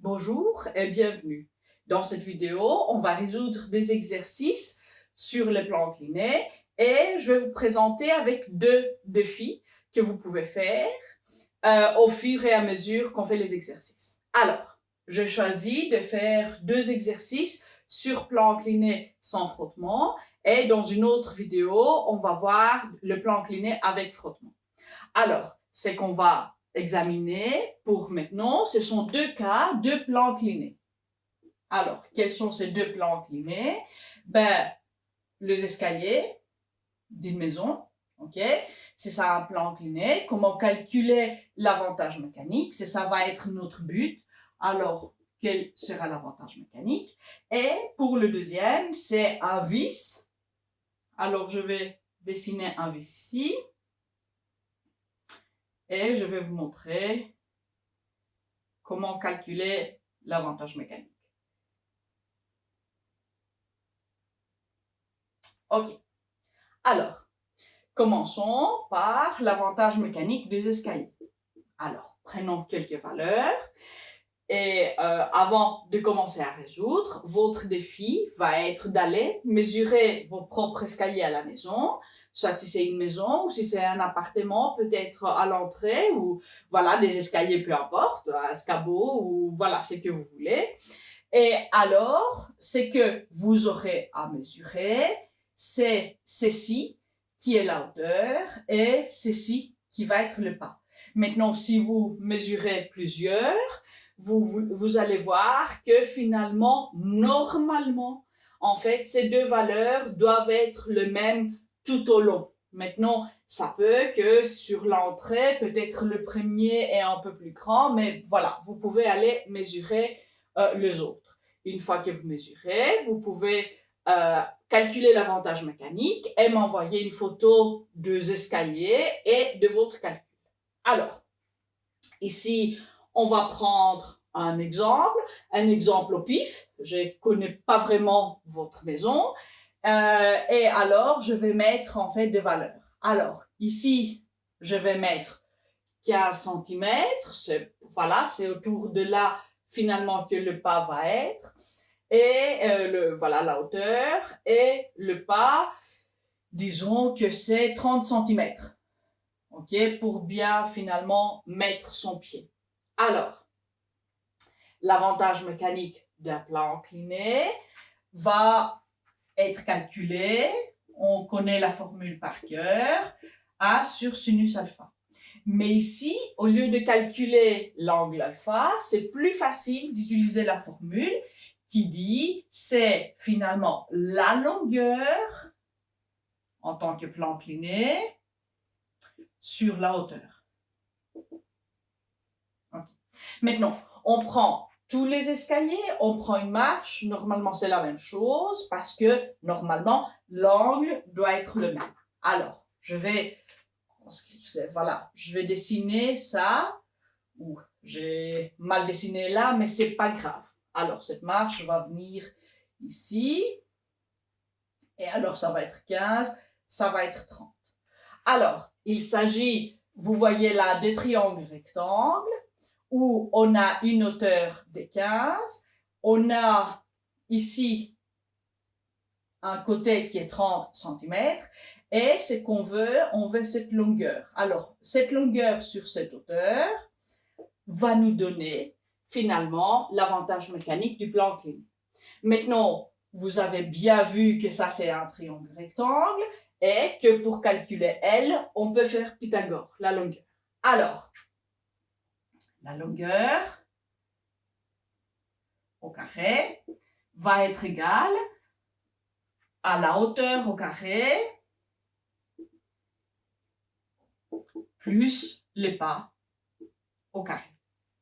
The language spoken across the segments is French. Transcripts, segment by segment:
Bonjour et bienvenue. Dans cette vidéo, on va résoudre des exercices sur le plan incliné et je vais vous présenter avec deux défis que vous pouvez faire au fur et à mesure qu'on fait les exercices. Alors, j'ai choisi de faire deux exercices sur plan incliné sans frottement et dans une autre vidéo, on va voir le plan incliné avec frottement. Alors, c'est qu'on va examiner pour maintenant, ce sont deux cas, deux plans inclinés. Alors, quels sont ces deux plans inclinés? Les escaliers d'une maison, ok? C'est ça un plan incliné. Comment calculer l'avantage mécanique? C'est ça va être notre but. Alors, quel sera l'avantage mécanique? Et pour le deuxième, c'est un vis. Alors, je vais dessiner un vis ici. Et je vais vous montrer comment calculer l'avantage mécanique. Ok. Alors, commençons par l'avantage mécanique des escaliers. Alors, prenons quelques valeurs. Et avant de commencer à résoudre, votre défi va être d'aller mesurer vos propres escaliers à la maison, soit si c'est une maison ou si c'est un appartement, peut-être à l'entrée ou voilà, des escaliers, peu importe, un escabeau ou voilà, ce que vous voulez. Et alors, ce que vous aurez à mesurer, c'est ceci qui est la hauteur et ceci qui va être le pas. Maintenant, si vous mesurez plusieurs, vous allez voir que finalement, normalement, en fait, ces deux valeurs doivent être les mêmes tout au long. Maintenant, ça peut que sur l'entrée, peut-être le premier est un peu plus grand, mais voilà, vous pouvez aller mesurer les autres. Une fois que vous mesurez, vous pouvez calculer l'avantage mécanique et m'envoyer une photo des escaliers et de votre calcul. Alors, ici, on va prendre un exemple au pif. Je ne connais pas vraiment votre maison. Et alors, je vais mettre en fait des valeurs. Alors, ici, je vais mettre 15 cm. Voilà, c'est autour de là, finalement, que le pas va être. Et voilà la hauteur. Et le pas, disons que c'est 30 cm. Ok, pour bien finalement mettre son pied. Alors, l'avantage mécanique d'un plan incliné va être calculé. On connaît la formule par cœur. A sur sinus alpha. Mais ici, au lieu de calculer l'angle alpha, c'est plus facile d'utiliser la formule qui dit c'est finalement la longueur en tant que plan incliné sur la hauteur. Okay. Maintenant, on prend tous les escaliers, on prend une marche. Normalement, c'est la même chose parce que normalement, l'angle doit être le même. Alors, je vais dessiner ça. J'ai mal dessiné là, mais c'est pas grave. Alors, cette marche va venir ici. Et alors, ça va être 15, ça va être 30. Alors, il s'agit, vous voyez là, de triangles rectangles où on a une hauteur de 15. On a ici un côté qui est 30 cm. Et ce qu'on veut, on veut cette longueur. Alors, cette longueur sur cette hauteur va nous donner finalement l'avantage mécanique du plan incliné. Maintenant, vous avez bien vu que ça c'est un triangle rectangle et que pour calculer L, on peut faire Pythagore, la longueur. Alors, la longueur au carré va être égale à la hauteur au carré plus le pas au carré.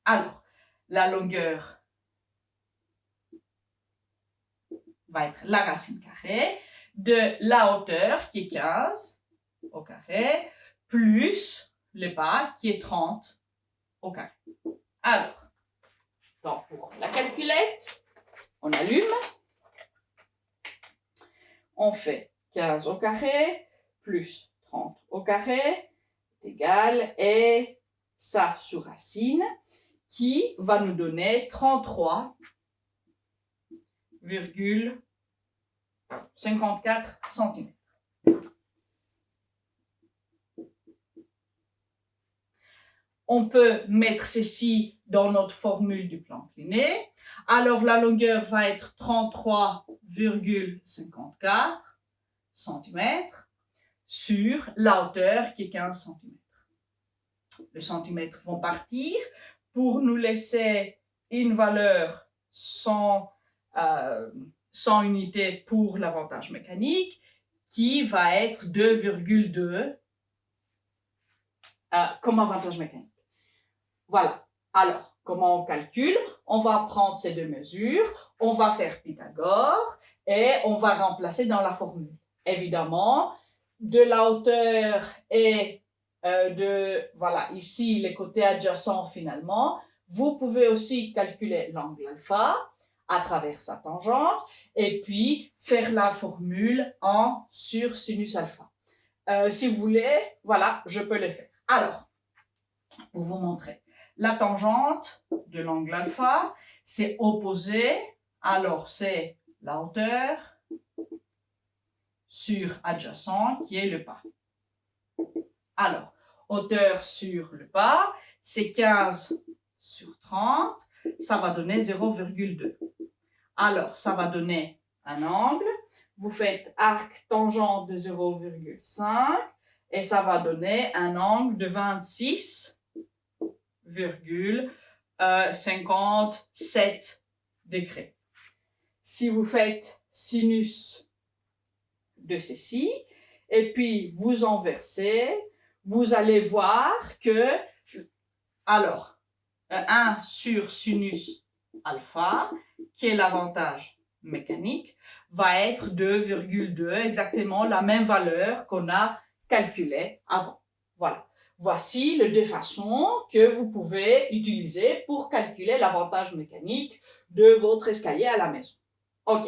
Alors, la longueur va être la racine carrée de la hauteur qui est 15 au carré plus le pas qui est 30 au carré. Alors, donc pour la calculette, on allume. On fait 15 au carré plus 30 au carré est égal, et ça sous racine qui va nous donner 33,54 cm. On peut mettre ceci dans notre formule du plan incliné. Alors, la longueur va être 33,54 cm sur la hauteur qui est 15 cm. Les centimètres vont partir pour nous laisser une valeur sans unité pour l'avantage mécanique qui va être 2,2 comme avantage mécanique. Voilà. Alors, comment on calcule? On va prendre ces deux mesures, on va faire Pythagore et on va remplacer dans la formule. Évidemment, de la hauteur et voilà, ici, les côtés adjacents finalement, vous pouvez aussi calculer l'angle alpha à travers sa tangente et puis faire la formule sur sinus alpha. Si vous voulez, voilà, je peux le faire. Alors, pour vous montrer. La tangente de l'angle alpha, c'est opposé. Alors, c'est la hauteur sur adjacent qui est le pas. Alors, hauteur sur le pas, c'est 15 sur 30. Ça va donner 0,2. Alors, ça va donner un angle. Vous faites arc tangente de 0,5 et ça va donner un angle de 26,57 degrés. Si vous faites sinus de ceci, et puis vous inversez, vous allez voir que, alors, 1 sur sinus alpha, qui est l'avantage mécanique, va être 2,2, exactement la même valeur qu'on a calculée avant. Voilà. Voici les deux façons que vous pouvez utiliser pour calculer l'avantage mécanique de votre escalier à la maison. Ok.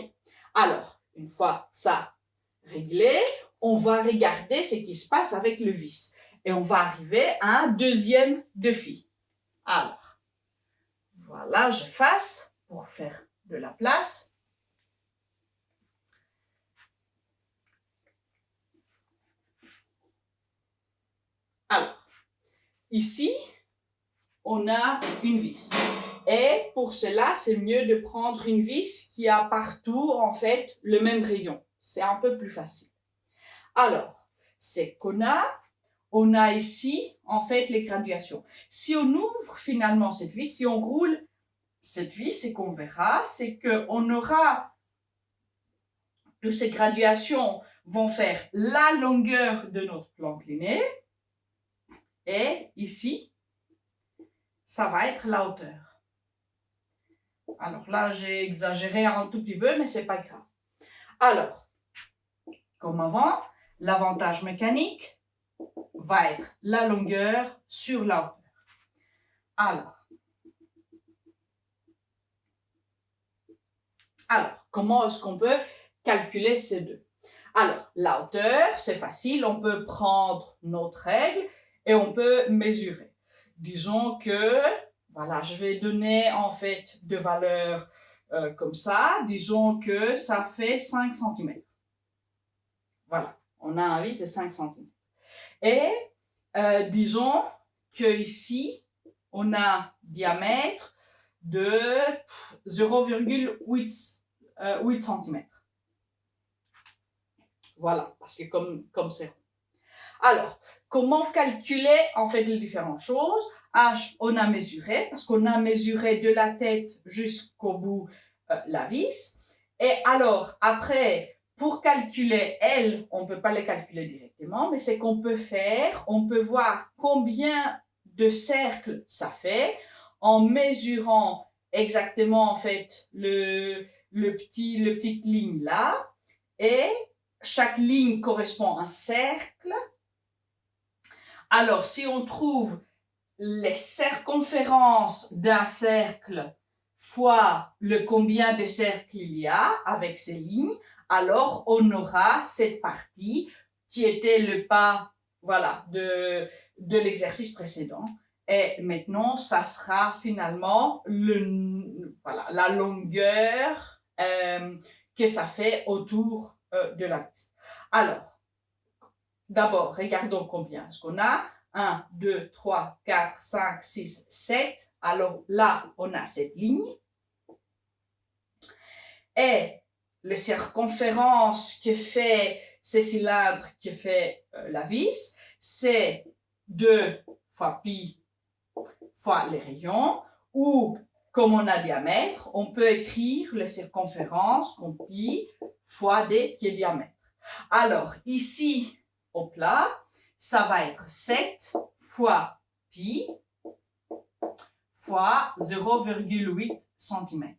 Alors, une fois ça réglé, on va regarder ce qui se passe avec le vis. Et on va arriver à un deuxième défi. Alors, voilà, j'efface pour faire de la place. Alors, ici, on a une vis. Et pour cela, c'est mieux de prendre une vis qui a partout, en fait, le même rayon. C'est un peu plus facile. Alors, c'est qu'on a ici, en fait, les graduations. Si on ouvre finalement cette vis, si on roule cette vis, ce qu'on verra, c'est qu'on aura toutes ces graduations vont faire la longueur de notre plan incliné. Et ici, ça va être la hauteur. Alors là, j'ai exagéré un tout petit peu, mais c'est pas grave. Alors, comme avant, l'avantage mécanique va être la longueur sur la hauteur. Alors, comment est-ce qu'on peut calculer ces deux? Alors, la hauteur, c'est facile, on peut prendre notre règle et on peut mesurer. Disons que, voilà, je vais donner en fait deux valeurs comme ça. Disons que ça fait 5 cm. Voilà, on a un vis de 5 cm. Et disons que ici, on a un diamètre de 0,8 cm. Voilà, parce que comme c'est rond. Alors, comment calculer en fait les différentes choses? H, on a mesuré, parce qu'on a mesuré de la tête jusqu'au bout la vis. Et alors, après, pour calculer L, on ne peut pas les calculer directement, mais c'est qu'on peut faire, on peut voir combien de cercles ça fait en mesurant exactement en fait le petite ligne là. Et chaque ligne correspond à un cercle. Alors, si on trouve les circonférences d'un cercle fois le combien de cercles il y a avec ces lignes, alors on aura cette partie qui était le pas, voilà, de l'exercice précédent. Et maintenant, ça sera finalement la longueur que ça fait autour de la vis. Alors, d'abord, regardons combien est-ce qu'on a. 1, 2, 3, 4, 5, 6, 7. Alors là, on a cette ligne. Et la circonférence que fait ces cylindres, que fait la vis, c'est 2 fois pi fois les rayons, ou comme on a diamètre, on peut écrire la circonférence comme pi fois d qui est diamètre. Alors ici, au plat, ça va être 7 fois pi fois 0,8 cm.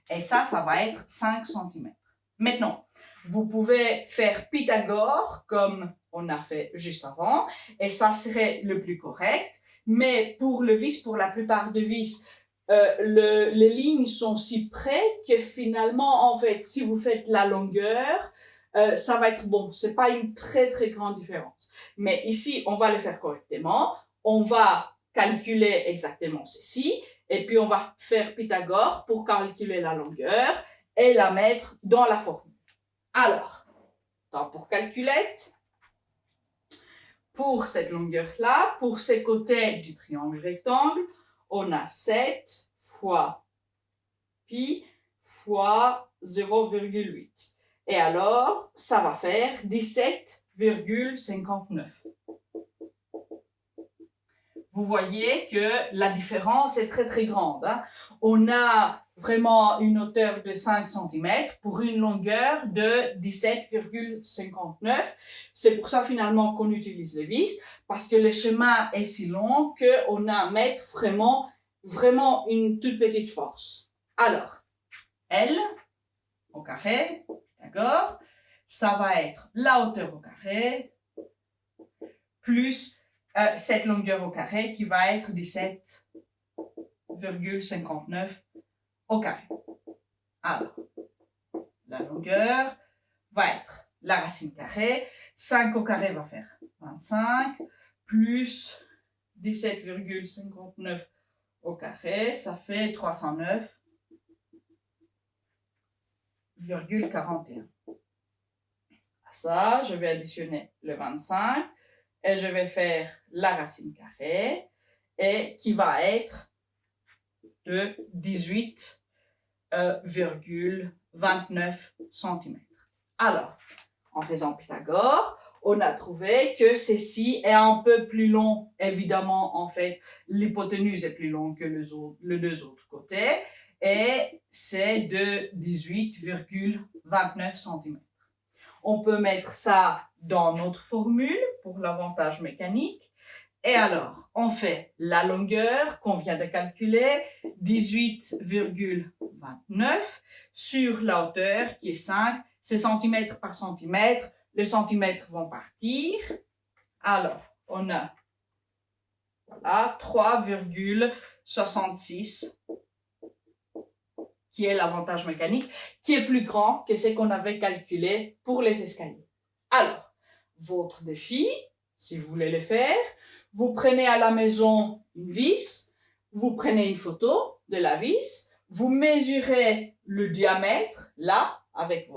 Et ça va être 5 cm. Maintenant, vous pouvez faire Pythagore comme on a fait juste avant, et ça serait le plus correct. Mais pour le vis, pour la plupart des vis, les lignes sont si près que finalement, en fait, si vous faites la longueur, ça va être bon. C'est pas une très très grande différence. Mais ici, on va le faire correctement. On va calculer exactement ceci. Et puis, on va faire Pythagore pour calculer la longueur et la mettre dans la formule. Alors, pour calculette, pour cette longueur-là, pour ces côtés du triangle rectangle, on a 7 fois pi fois 0,8. Et alors, ça va faire 17,59. Vous voyez que la différence est très très grande. Hein? On a vraiment une hauteur de 5 cm pour une longueur de 17,59. C'est pour ça finalement qu'on utilise les vis, parce que le chemin est si long qu'on a à mettre vraiment une toute petite force. Alors, L au carré, d'accord, ça va être la hauteur au carré plus cette longueur au carré qui va être 17,59 au carré. Alors, la longueur va être la racine carrée. 5 au carré va faire 25 plus 17,59 au carré, ça fait 309,41. À ça, je vais additionner le 25 et je vais faire la racine carrée et qui va être de 18,29 cm. Alors, en faisant Pythagore, on a trouvé que ceci est un peu plus long. Évidemment, en fait, l'hypoténuse est plus longue que les deux autres côtés et c'est de 18,29 cm. On peut mettre ça dans notre formule pour l'avantage mécanique. Et alors, on fait la longueur qu'on vient de calculer, 18,29 sur la hauteur qui est 5, c'est centimètre par centimètre. Les centimètres vont partir. Alors, on a 3,66 qui est l'avantage mécanique, qui est plus grand que ce qu'on avait calculé pour les escaliers. Alors, votre défi, si vous voulez le faire, vous prenez à la maison une vis, vous prenez une photo de la vis, vous mesurez le diamètre, là, avec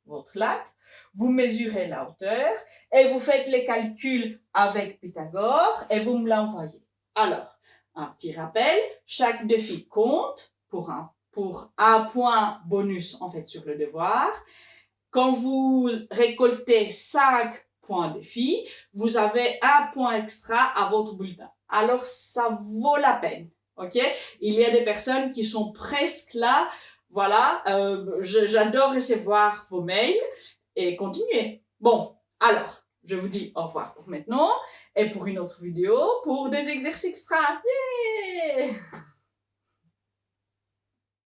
votre latte, vous mesurez la hauteur et vous faites les calculs avec Pythagore et vous me l'envoyez. Alors, un petit rappel, chaque défi compte pour un point bonus en fait sur le devoir. Quand vous récoltez 5 points défi, vous avez un point extra à votre bulletin. Alors ça vaut la peine, ok? Il y a des personnes qui sont presque là. Voilà, j'adore recevoir vos mails et continuez. Bon, alors, je vous dis au revoir pour maintenant et pour une autre vidéo pour des exercices extra. Yeah!